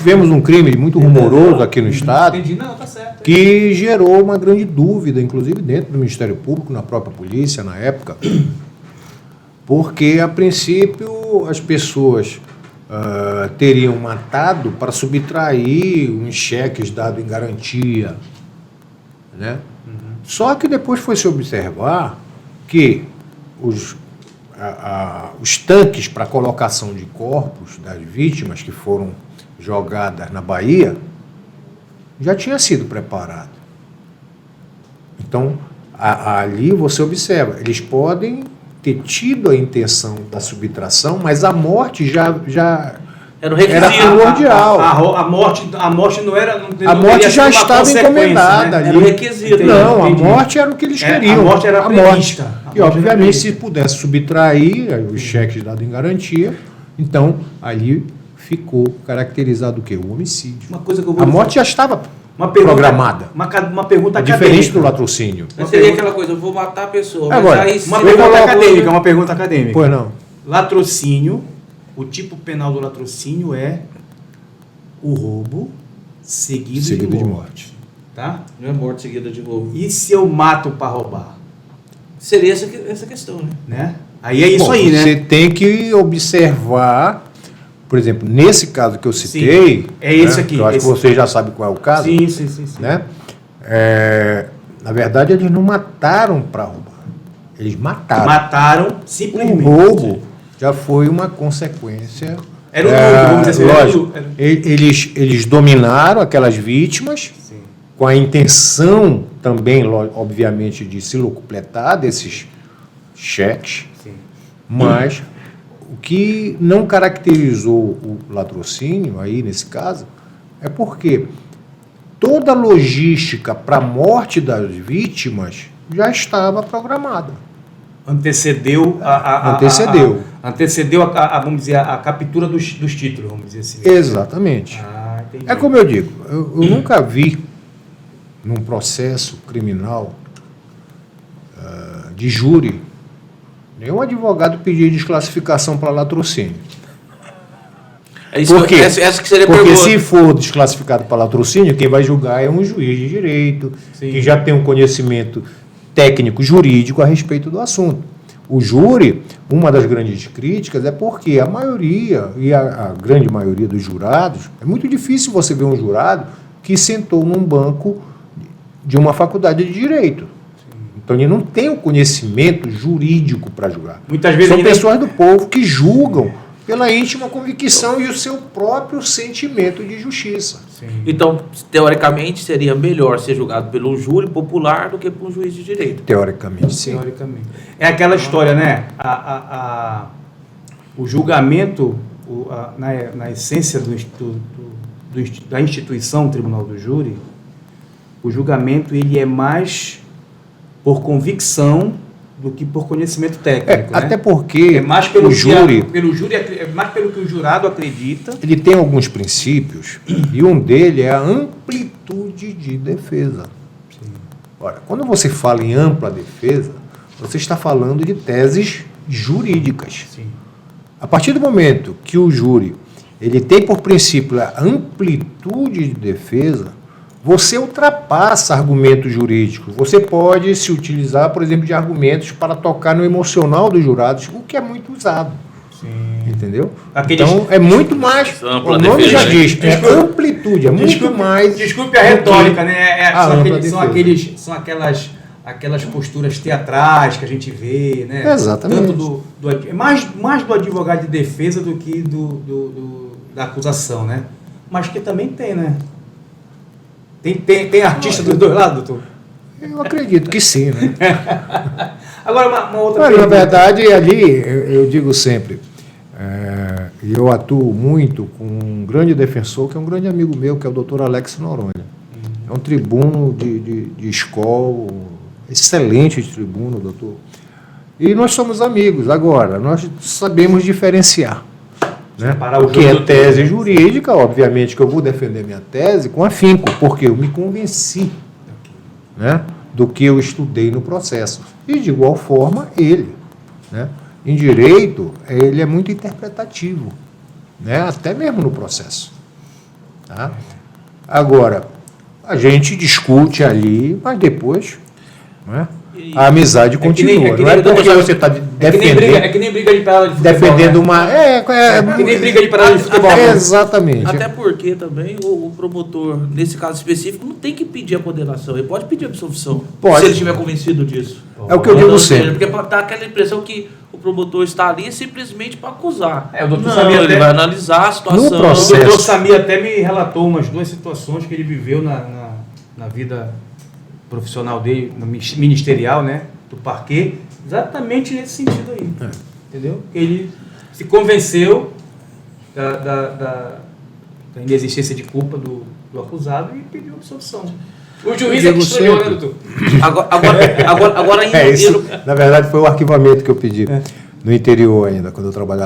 tivemos um crime muito rumoroso aqui no Estado. Entendi, não, tá certo. Que gerou uma grande dúvida, inclusive dentro do Ministério Público, na própria polícia, na época, porque, a princípio, as pessoas teriam matado para subtrair uns cheques dados em garantia, né? Só que depois foi se observar que os tanques para colocação de corpos das vítimas que foram jogadas na Bahia já tinha sido preparado. Então, ali você observa, eles podem ter tido a intenção da subtração, mas a morte já era o requisito. era primordial. A morte não era... Não a morte já estava encomendada, né? ali. Era o requisito. Não, Entendi. A morte era o que eles queriam. A morte era prevista. E, obviamente, se pudesse subtrair os cheques dados em garantia, então, ali ficou caracterizado o quê? O homicídio. Uma coisa que eu vou A morte já estava programada. Uma pergunta Diferente acadêmica. do latrocínio. Mas seria aquela coisa, eu vou matar a pessoa. Agora, mas aí, Uma pergunta acadêmica. Pois não. Latrocínio, o tipo penal do latrocínio é o roubo seguido de morte. Tá? Não é morte seguida de roubo. E se eu mato para roubar? Seria essa questão, né? Aí é isso. Bom, aí, né? Você tem que observar, por exemplo, nesse caso que eu citei, Sim, é esse aqui. Eu acho que você já sabe qual é o caso. Sim. Né? Na verdade, eles não mataram para roubar. Eles mataram. Mataram O simplesmente. roubo já foi uma consequência. Era o lucro, vamos dizer assim. Lógico, eles dominaram aquelas vítimas, Sim. com a intenção também, obviamente, de se locupletar desses cheques, Sim. mas o que não caracterizou o latrocínio, aí nesse caso, é porque toda a logística para a morte das vítimas já estava programada. Antecedeu vamos dizer, a captura dos títulos, vamos dizer assim. Exatamente. Entendi. É como eu digo, eu nunca vi num processo criminal de júri nenhum advogado pedir desclassificação para latrocínio. É isso. Por quê? Essa que seria a Porque pergunta. se for desclassificado para latrocínio, quem vai julgar é um juiz de direito, Sim. que já tem um conhecimento técnico jurídico a respeito do assunto. O júri, uma das grandes críticas é porque a maioria, e a grande maioria dos jurados, é muito difícil você ver um jurado que sentou num banco de uma faculdade de direito. Então ele não tem o conhecimento jurídico para julgar. Muitas vezes são ele pessoas do povo que julgam pela íntima convicção e o seu próprio sentimento de justiça. Sim. Então, teoricamente, seria melhor ser julgado pelo júri popular do que por um juiz de direito. Teoricamente, sim. Teoricamente. É aquela história, né? O julgamento, na essência da instituição Tribunal do Júri, o julgamento ele é mais por convicção do que por conhecimento técnico. Né? Até porque é mais pelo o júri, é mais pelo que o jurado acredita. ele tem alguns princípios e um deles é a amplitude de defesa. Sim. Ora, quando você fala em ampla defesa, você está falando de teses jurídicas. Sim. A partir do momento que o júri ele tem por princípio a amplitude de defesa, você ultrapassa argumentos jurídicos. Você pode se utilizar, por exemplo, de argumentos para tocar no emocional dos jurados, o que é muito usado. Sim. Entendeu? Aqueles... Então, é muito mais... O nome já diz, é amplitude, é muito mais... Desculpe a retórica, né? São aquelas posturas teatrais que a gente vê, né? Exatamente. Tanto mais do advogado de defesa do que da acusação, né? Mas que também tem, né? Tem artista dos dois lados, doutor? Eu acredito que sim, né? Agora, uma outra Mas, pergunta. na verdade, ali, eu digo sempre, e eu atuo muito com um grande defensor, que é um grande amigo meu, que é o doutor Alex Noronha. É um tribuno de escola, excelente tribuno, doutor. E nós somos amigos. Agora, nós sabemos diferenciar. Né? O que é tese jurídica, obviamente que eu vou defender minha tese com afinco, porque eu me convenci, né, do que eu estudei no processo. E de igual forma ele. Né? Em direito, ele é muito interpretativo, né, até mesmo no processo. Tá? Agora, a gente discute ali, mas depois, né, a amizade continua. Não é porque você está defendendo. É que nem briga de parada de futebol. Defendendo né? uma. É que nem briga de parada de futebol. Exatamente. Até porque também o promotor, nesse caso específico, não tem que pedir a condenação. Ele pode pedir a absolvição. Pode. Se ele estiver convencido disso. É o que eu digo sempre. Porque dá aquela impressão que o promotor está ali simplesmente para acusar. O doutor Não, Samir ele até, vai analisar a situação. No processo. o doutor Samir até me relatou umas 2 situações que ele viveu na vida profissional dele, no ministerial, né, do parquê, exatamente nesse sentido aí. Entendeu? Ele se convenceu da inexistência de culpa do acusado e pediu absolvição. O juiz é que estranhou, né, doutor? Agora Isso, na verdade, foi o arquivamento que eu pedi no interior ainda, quando eu trabalhava.